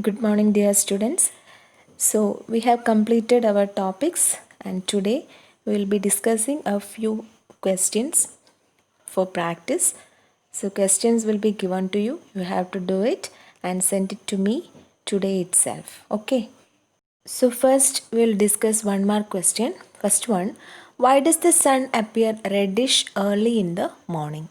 Good morning, dear students. So, we have completed our topics, and today we will be discussing a few questions for practice. So, questions will be given to you. You have to do it and send it to me today itself. Okay. So, first we will discuss one more question. First one, why does the sun appear reddish early in the morning?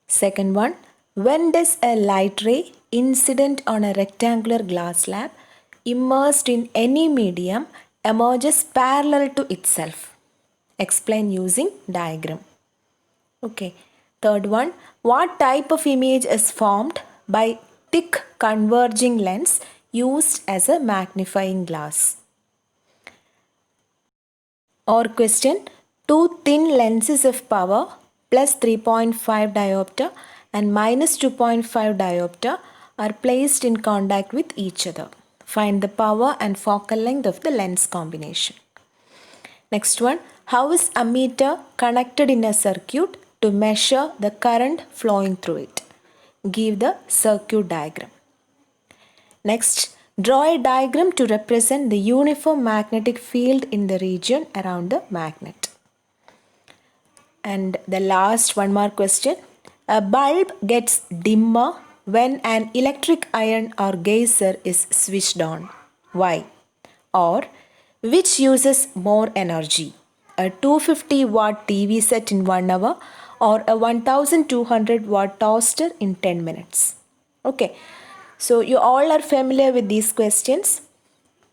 Second one, when does a light ray incident on a rectangular glass slab immersed in any medium emerges parallel to itself? Explain using diagram. Okay. Third one, what type of image is formed by thick converging lens used as a magnifying glass? Or question, two thin lenses of power plus 3.5 diopter and minus 2.5 diopter are placed in contact with each other. Find the power and focal length of the lens combination. Next one, how is ammeter connected in a circuit to measure the current flowing through it? Give the circuit diagram. Next, draw a diagram to represent the uniform magnetic field in the region around the magnet. And the last one more question. A bulb gets dimmer when an electric iron or geyser is switched on. Why? Or which uses more energy? A 250 watt TV set in 1 hour or a 1200 watt toaster in 10 minutes? Okay. So you all are familiar with these questions.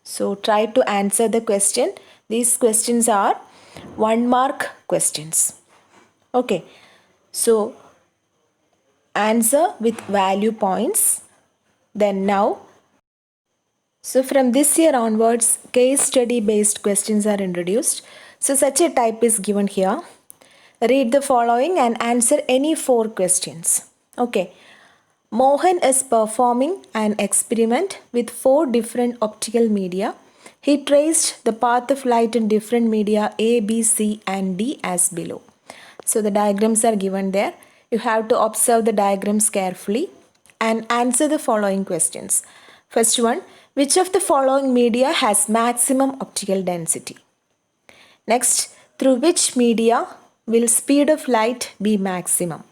So try to answer the question. These questions are 1 mark questions. Okay. So answer with value points. Then now, so from this year onwards, case study based questions are introduced. So such a type is given here. Read the following and answer any 4 questions. Okay. Mohan is performing an experiment with 4 different optical media. He traced the path of light in different media A, B, C and D as below. So the diagrams are given there. You have to observe the diagrams carefully and answer the following questions. First one, which of the following media has maximum optical density? Next, through which media will speed of light be maximum?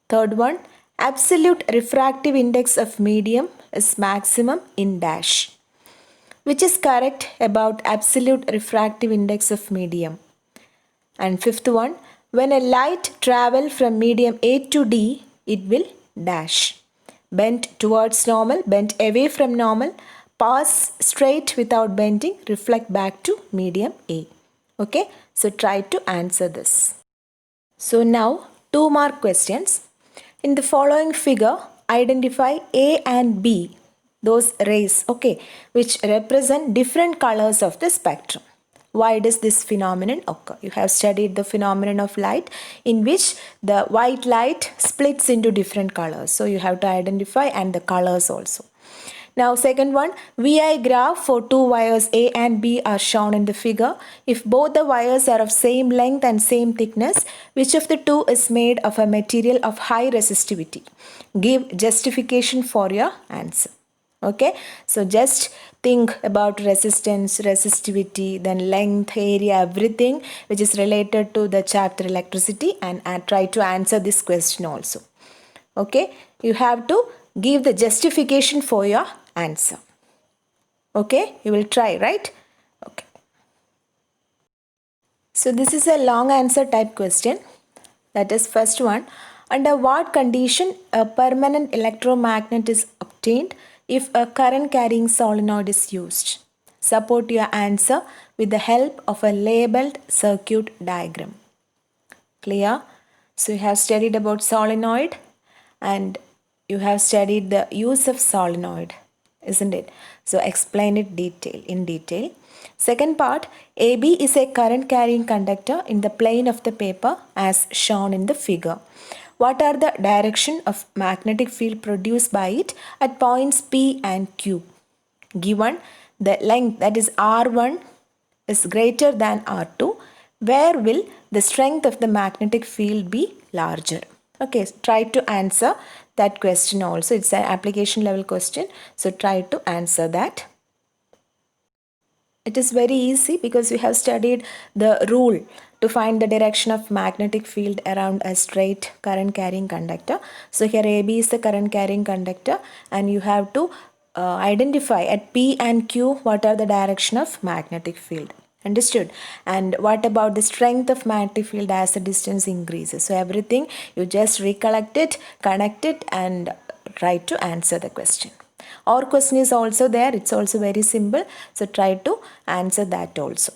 Third one, absolute refractive index of medium is maximum in dash. Which is correct about absolute refractive index of medium? And fifth one, when a light travel from medium A to D, it will dash. Bend towards normal, bend away from normal, pass straight without bending, reflect back to medium A. Okay, so try to answer this. So now 2 mark questions. In the following figure, identify A and B, those rays, okay, which represent different colors of the spectrum. Why does this phenomenon occur? You have studied the phenomenon of light in which the white light splits into different colors. So you have to identify and the colors also. Now second one, VI graph for 2 wires A and B are shown in the figure. If both the wires are of same length and same thickness, which of the two is made of a material of high resistivity? Give justification for your answer. Okay, so just think about resistance, resistivity, then length, area, everything which is related to the chapter electricity and try to answer this question also. Okay, you have to give the justification for your answer. Okay, you will try, right? Okay. So this is a long answer type question. That is first one. Under what condition a permanent electromagnet is obtained if a current carrying solenoid is used? Support your answer with the help of a labeled circuit diagram. Clear? So you have studied about solenoid and you have studied the use of solenoid, isn't it? So explain it in detail. Second part, AB is a current carrying conductor in the plane of the paper as shown in the figure. What are the direction of magnetic field produced by it at points P and Q? Given the length, that is R1 is greater than R2, where will the strength of the magnetic field be larger? Okay, try to answer that question also. It's an application level question. So try to answer that. It is very easy because we have studied the rule to find the direction of magnetic field around a straight current carrying conductor. So here AB is the current carrying conductor, and you have to identify at P and Q what are the direction of magnetic field. Understood? And what about the strength of magnetic field as the distance increases? So everything you just recollect it, connect it, and try to answer the question. Or question is also there. It's also very simple. So try to answer that also.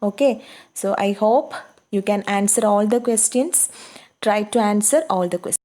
Okay. So I hope you can answer all the questions. Try to answer all the questions.